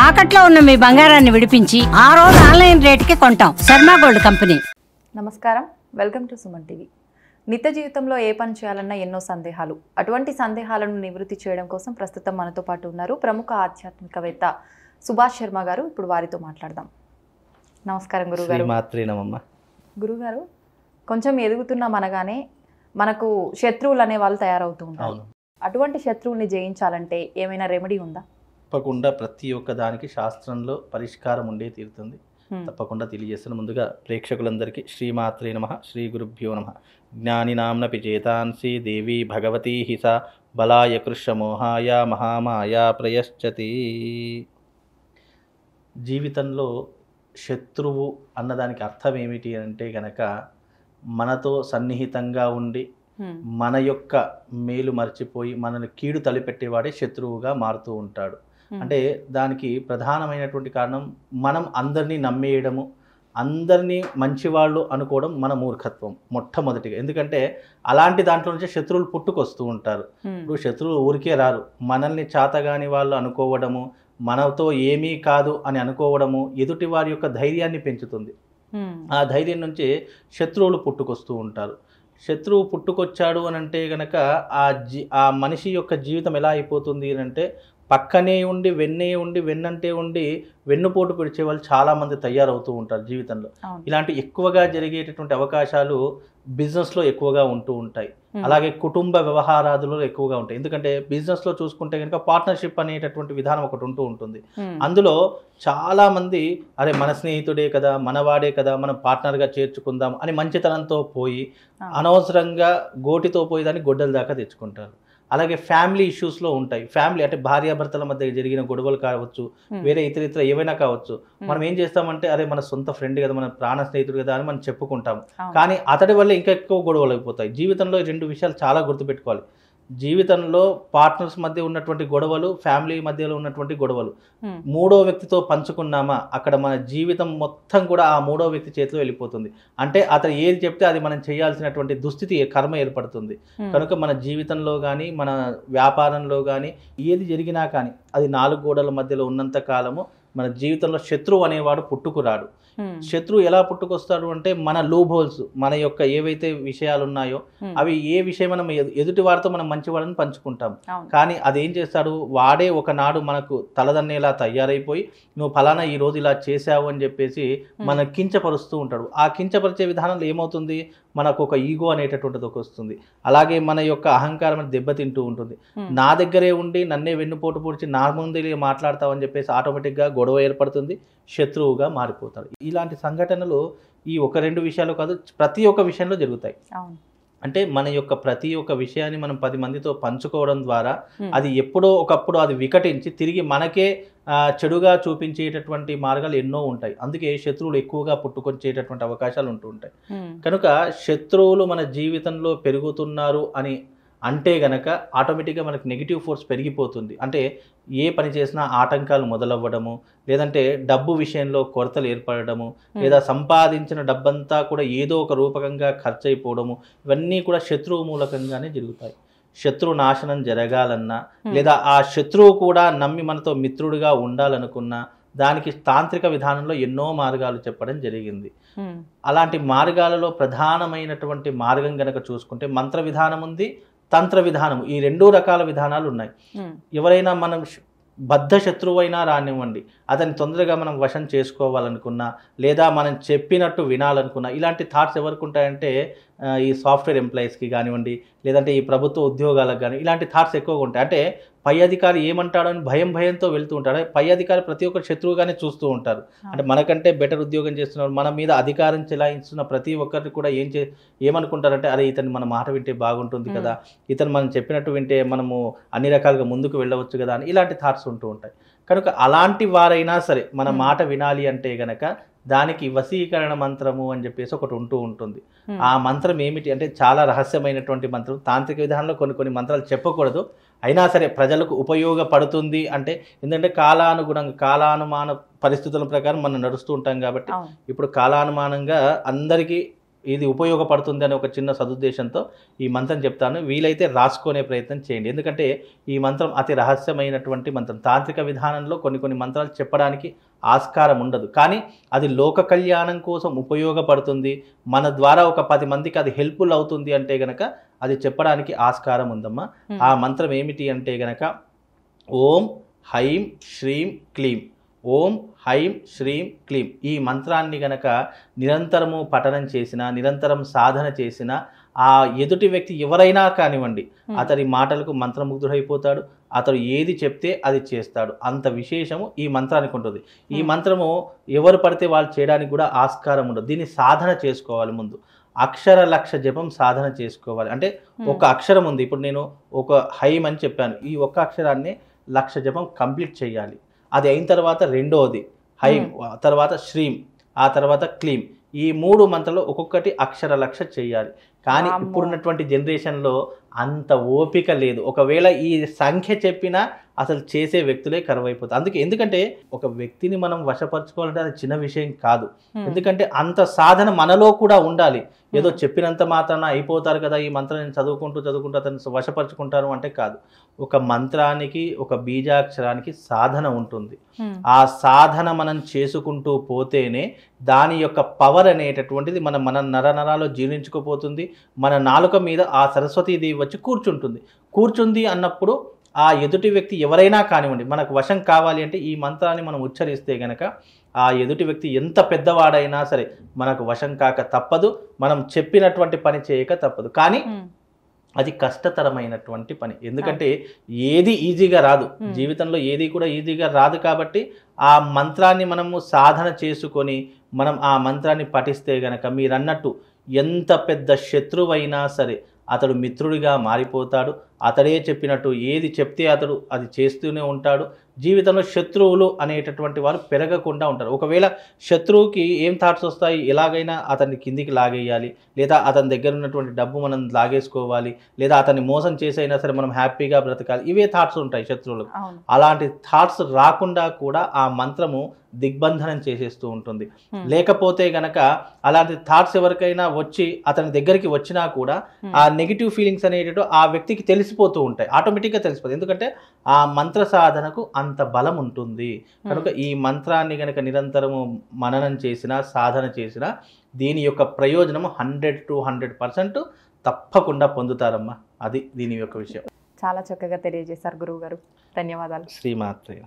తాకట్లో ఉన్న మీ బంగారాన్ని విడిపించి ఆ రోజు ఆన్లైన్ రేటుకి కొంటాం. Sharma gold company. నమస్కారం, వెల్కమ్ టు సుమన్ టీవీ. నిత్య జీవితంలో ఏ పని చేయాలన్నా ఎన్నో సందేహాలు. అటువంటి సందేహాలను నివృత్తి చేయడం కోసం ప్రస్తుతం మనతో పాటు ఉన్నారు ప్రముఖ ఆధ్యాత్మికవేత్త సుభాష్ శర్మ గారు. ఇప్పుడు వారితో మాట్లాడదాం. నమస్కారం గురుగారు. గురుగారు, కొంచెం ఎదుగుతున్నాం అనగానే మనకు శత్రువులు అనే వాళ్ళు తయారవుతూ ఉంటారు. అటువంటి శత్రువుల్ని జయించాలంటే ఏమైనా రెమెడీ ఉందా? తప్పకుండా ప్రతి ఒక్క దానికి శాస్త్రంలో పరిష్కారం ఉండే తీరుతుంది. తప్పకుండా తెలియజేస్తాను. ముందుగా ప్రేక్షకులందరికీ శ్రీమాత్రే నమః, శ్రీ గురుభ్యో నమః. జ్ఞానినాంనపి చేతాంసి దేవి భగవతీ హిస బలాయ కృష్ణమోహాయ మహామాయా ప్రయశ్చతి. జీవితంలో శత్రువు అన్నదానికి అర్థం ఏమిటి అంటే గనక మనతో సన్నిహితంగా ఉండి మన యొక్క మేలు మర్చిపోయి మనల్ని కీడు తలపెట్టేవాడే శత్రువుగా మారుతూ ఉంటాడు. అంటే దానికి ప్రధానమైనటువంటి కారణం మనం అందరినీ నమ్మేయడము, అందరినీ మంచివాళ్ళు అనుకోవడం మన మూర్ఖత్వం మొట్టమొదటిగా. ఎందుకంటే అలాంటి దాంట్లో నుంచి శత్రువులు పుట్టుకొస్తూ ఉంటారు. ఇప్పుడు శత్రువులు ఊరికే రారు. మనల్ని చాతగాని వాళ్ళు అనుకోవడము, మనతో ఏమీ కాదు అని అనుకోవడము ఎదుటి వారి యొక్క ధైర్యాన్ని పెంచుతుంది. ఆ ధైర్యం నుంచి శత్రువులు పుట్టుకొస్తూ ఉంటారు. శత్రువు పుట్టుకొచ్చాడు అని అంటే గనక ఆ మనిషి యొక్క జీవితం ఎలా అయిపోతుంది అని అంటే పక్కనే ఉండి వెన్నంటే ఉండి వెన్నుపోటు పిడిచే వాళ్ళు చాలామంది తయారవుతూ ఉంటారు జీవితంలో. ఇలాంటి ఎక్కువగా జరిగేటటువంటి అవకాశాలు బిజినెస్లో ఎక్కువగా ఉంటూ ఉంటాయి. అలాగే కుటుంబ వ్యవహారాదులో ఎక్కువగా ఉంటాయి. ఎందుకంటే బిజినెస్లో చూసుకుంటే కనుక పార్ట్నర్షిప్ అనేటటువంటి విధానం ఒకటి ఉంటూ ఉంటుంది. అందులో చాలామంది అరే మన స్నేహితుడే కదా, మనవాడే కదా, మనం పార్ట్నర్గా చేర్చుకుందాం అని మంచితనంతో పోయి అనవసరంగా గోటితో పోయి దాన్ని గొడ్డల దాకా తెచ్చుకుంటారు. అలాగే ఫ్యామిలీ ఇష్యూస్లో ఉంటాయి. ఫ్యామిలీ అంటే భార్యాభర్తల మధ్య జరిగిన గొడవలు కావచ్చు, వేరే ఇతర ఏవైనా కావచ్చు. మనం ఏం చేస్తామంటే అరే మన సొంత ఫ్రెండ్ కదా, మన ప్రాణ స్నేహితుడు కదా అని మనం చెప్పుకుంటాం. కానీ అతడి వల్ల ఇంకా ఎక్కువ గొడవలు అయిపోతాయి. జీవితంలో ఈ రెండు విషయాలు చాలా గుర్తుపెట్టుకోవాలి. జీవితంలో పార్ట్నర్స్ మధ్య ఉన్నటువంటి గొడవలు, ఫ్యామిలీ మధ్యలో ఉన్నటువంటి గొడవలు మూడో వ్యక్తితో పంచుకున్నామా అక్కడ మన జీవితం మొత్తం కూడా ఆ మూడో వ్యక్తి చేతిలో వెళ్ళిపోతుంది. అంటే అతను ఏది చెప్తే అది మనం చేయాల్సినటువంటి దుస్థితి కర్మ ఏర్పడుతుంది. కనుక మన జీవితంలో కానీ మన వ్యాపారంలో కానీ ఏది జరిగినా కానీ అది నాలుగు గోడల మధ్యలో ఉన్నంత కాలము మన జీవితంలో శత్రువు అనేవాడు పుట్టుకురాడు. శత్రువు ఎలా పుట్టుకొస్తాడు అంటే మన లూప్ హోల్స్, మన యొక్క ఏవైతే విషయాలు ఉన్నాయో అవి ఏ విషయం మనం ఎదుటి వారితో మనం మంచివాడని పంచుకుంటాం. కానీ అదేం చేస్తాడు, వాడే ఒకనాడు మనకు తలదన్నేలా తయారైపోయి నువ్వు ఫలానా ఈ రోజు ఇలా చేసావు అని చెప్పేసి మన కించపరుస్తూ ఉంటాడు. ఆ కించపరిచే విధానంలో ఏమవుతుంది, మనకు ఒక ఈగో అనేటటువంటిది ఒక వస్తుంది. అలాగే మన యొక్క అహంకారం దెబ్బతింటూ ఉంటుంది. నా దగ్గరే ఉండి నన్నే వెన్నుపోటు పొడిచి నా ముందే మాట్లాడతావని చెప్పేసి ఆటోమేటిక్గా గొడవ ఏర్పడుతుంది, శత్రువుగా మారిపోతాడు. ఇలాంటి సంఘటనలు ఈ ఒక రెండు విషయాలు కాదు, ప్రతి ఒక్క విషయంలో జరుగుతాయి. అంటే మన యొక్క ప్రతి ఒక్క విషయాన్ని మనం 10 మందితో పంచుకోవడం ద్వారా అది ఎప్పుడో ఒకప్పుడు అది వికటించి తిరిగి మనకే చెడుగా చూపించేటటువంటి మార్గాలు ఎన్నో ఉంటాయి. అందుకే శత్రువులు ఎక్కువగా పుట్టుకొచ్చేటటువంటి అవకాశాలు ఉంటూ ఉంటాయి. కనుక శత్రువులు మన జీవితంలో పెరుగుతున్నారు అని అంటే గనక ఆటోమేటిక్గా మనకు నెగిటివ్ ఫోర్స్ పెరిగిపోతుంది. అంటే ఏ పని చేసినా ఆటంకాలు మొదలవ్వడము, లేదంటే డబ్బు విషయంలో కొరతలు ఏర్పడము, లేదా సంపాదించిన డబ్బంతా కూడా ఏదో ఒక రూపకంగా ఖర్చు అయిపోవడము, ఇవన్నీ కూడా శత్రువు మూలకంగానే జరుగుతాయి. శత్రు నాశనం జరగాలన్నా లేదా ఆ శత్రువు కూడా నమ్మి మనతో మిత్రుడిగా ఉండాలనుకున్నా దానికి తాంత్రిక విధానంలో ఎన్నో మార్గాలు చెప్పడం జరిగింది. అలాంటి మార్గాలలో ప్రధానమైనటువంటి మార్గం గనక చూసుకుంటే మంత్ర విధానం ఉంది, తంత్ర విధానం. ఈ 2 రకాల విధానాలు ఉన్నాయి. ఎవరైనా మనం బద్ధ శత్రువైనా రానివ్వండి, అతన్ని తొందరగా మనం వశం చేసుకోవాలనుకున్నా లేదా మనం చెప్పినట్టు వినాలనుకున్నా ఇలాంటి థాట్స్ ఎవరికి ఉంటాయంటే ఈ సాఫ్ట్వేర్ ఎంప్లాయీస్కి కానివ్వండి, లేదంటే ఈ ప్రభుత్వ ఉద్యోగాలకు కానీ ఇలాంటి థాట్స్ ఎక్కువగా ఉంటాయి. అంటే పై అధికారి ఏమంటాడో అని భయంతో వెళ్తూ ఉంటాడు. పై అధికారి ప్రతి ఒక్కరు శత్రువుగానే చూస్తూ ఉంటారు. అంటే మనకంటే బెటర్ ఉద్యోగం చేస్తున్నారు, మన మీద అధికారం చెలాయిస్తున్న ప్రతి ఒక్కరిని కూడా ఏమనుకుంటారంటే అరే ఇతను మన మాట వింటే బాగుంటుంది కదా, ఇతను మనం చెప్పినట్టు వింటే మనము అన్ని రకాలుగా ముందుకు వెళ్ళవచ్చు కదా అని ఇలాంటి థాట్స్ ఉంటూ ఉంటాయి. కనుక అలాంటి వారైనా సరే మన మాట వినాలి అంటే గనక దానికి వశీకరణ మంత్రము అని చెప్పేసి ఒకటి ఉంటూ ఉంటుంది. ఆ మంత్రం ఏమిటి అంటే చాలా రహస్యమైనటువంటి మంత్రం. తాంత్రిక విధానంలో కొన్ని మంత్రాలు చెప్పకూడదు, అయినా సరే ప్రజలకు ఉపయోగపడుతుంది. అంటే ఎందుకంటే కాలానుమాన పరిస్థితుల ప్రకారం మనం నడుస్తూ ఉంటాం కాబట్టి ఇప్పుడు కాలానుమానంగా అందరికీ ఇది ఉపయోగపడుతుంది అనే ఒక చిన్న సదుద్దేశంతో ఈ మంత్రం చెప్తాను. వీలైతే రాసుకునే ప్రయత్నం చేయండి. ఎందుకంటే ఈ మంత్రం అతి రహస్యమైనటువంటి మంత్రం. తాంత్రిక విధానంలో కొన్ని మంత్రాలు చెప్పడానికి ఆస్కారం ఉండదు, కానీ అది లోక కళ్యాణం కోసం ఉపయోగపడుతుంది, మన ద్వారా ఒక 10 మందికి అది హెల్ప్ఫుల్ అవుతుంది అంటే గనక అది చెప్పడానికి ఆస్కారం ఉందమ్మా. ఆ మంత్రం ఏమిటి అంటే గనక ఓం హైం శ్రీం క్లీం, ఓం హైం శ్రీం క్లీం. ఈ మంత్రాన్ని గనక నిరంతరము పఠనం చేసిన, నిరంతరం సాధన చేసిన ఆ ఎదుటి వ్యక్తి ఎవరైనా కానివ్వండి, అతడి మాటలకు మంత్రముగ్ధుడైపోతాడు, అతడు ఏది చెప్తే అది చేస్తాడు. అంత విశేషము ఈ మంత్రానికి ఉంటుంది. ఈ మంత్రము ఎవరు పడితే వాళ్ళు చేయడానికి కూడా ఆస్కారం ఉండదు. దీన్ని సాధన చేసుకోవాలి. ముందు అక్షర లక్ష జపం సాధన చేసుకోవాలి. అంటే ఒక అక్షరం ఉంది, ఇప్పుడు నేను ఒక హైం అని చెప్పాను, ఈ ఒక్క అక్షరాన్ని 1,00,000 జపం కంప్లీట్ చేయాలి. అది అయిన తర్వాత రెండోది హైం, తర్వాత శ్రీం, ఆ తర్వాత క్లీం. ఈ 3 మంత్రాలు ఒక్కొక్కటి అక్షర లక్ష చేయాలి. కానీ ఇప్పుడున్నటువంటి జనరేషన్లో అంత ఓపిక లేదు. ఒకవేళ ఈ సంఖ్య చెప్పినా అసలు చేసే వ్యక్తులే కరువైపోతారు. ఎందుకంటే ఒక వ్యక్తిని మనం వశపరచుకోవాలంటే అది చిన్న విషయం కాదు. ఎందుకంటే అంత సాధన మనలో కూడా ఉండాలి. ఏదో చెప్పినంత మాత్రాన అయిపోతారు కదా, ఈ మంత్రం నేను చదువుకుంటూ అతను వశపరుచుకుంటాను అంటే కాదు. ఒక మంత్రానికి, ఒక బీజాక్షరానికి సాధన ఉంటుంది. ఆ సాధన మనం చేసుకుంటూ పోతేనే దాని యొక్క పవర్ అనేటటువంటిది మన నరనరాలో జీర్ణించుకుపోతుంది. మన నాలుక మీద ఆ సరస్వతీదేవి వచ్చి కూర్చుంది అన్నప్పుడు ఆ ఎదుటి వ్యక్తి ఎవరైనా కానివ్వండి, మనకు వశం కావాలి అంటే ఈ మంత్రాన్ని మనం ఉచ్చరిస్తే గనక ఆ ఎదుటి వ్యక్తి ఎంత పెద్దవాడైనా సరే మనకు వశం కాక తప్పదు, మనం చెప్పినటువంటి పని చేయక తప్పదు. కానీ అది కష్టతరమైనటువంటి పని. ఎందుకంటే ఏది ఈజీగా రాదు, జీవితంలో ఏది కూడా ఈజీగా రాదు. కాబట్టి ఆ మంత్రాన్ని మనము సాధన చేసుకొని మనం ఆ మంత్రాన్ని పఠిస్తే గనక మీరన్నట్టు ఎంత పెద్ద శత్రువైనా సరే అతడు మిత్రుడిగా మారిపోతాడు. అతడే చెప్పినట్టు ఏది చెప్తే అతడు అది చేస్తూనే ఉంటాడు. జీవితంలో శత్రువులు అనేటటువంటి వారు పెరగకుండా ఉంటారు. ఒకవేళ శత్రువుకి ఏం థాట్స్ వస్తాయి, ఎలాగైనా అతన్ని కిందికి లాగేయాలి, లేదా అతని దగ్గర ఉన్నటువంటి డబ్బు మనం లాగేసుకోవాలి, లేదా అతన్ని మోసం చేసైనా సరే మనం హ్యాపీగా బ్రతకాలి, ఇవే థాట్స్ ఉంటాయి శత్రువులకు. అలాంటి థాట్స్ రాకుండా కూడా ఆ మంత్రము దిగ్బంధనం చేసేస్తూ ఉంటుంది. లేకపోతే గనక అలాంటి థాట్స్ ఎవరికైనా వచ్చి అతని దగ్గరికి వచ్చినా కూడా ఆ నెగిటివ్ ఫీలింగ్స్ అనేటివి ఆ వ్యక్తికి తెలిసిపోతూ ఉంటాయి, ఆటోమేటిక్గా తెలిసిపోతుంది. ఎందుకంటే ఆ మంత్ర సాధనకు అంత బలం ఉంటుంది. కనుక ఈ మంత్రాన్ని గనక నిరంతరము మననం చేసినా, సాధన చేసినా దీని యొక్క ప్రయోజనము 100 to 100% తప్పకుండా పొందుతారమ్మా. అది దీని యొక్క విషయం. చాలా చక్కగా తెలియజేశారు గురువు గారు. ధన్యవాదాలు. శ్రీమాత్రే.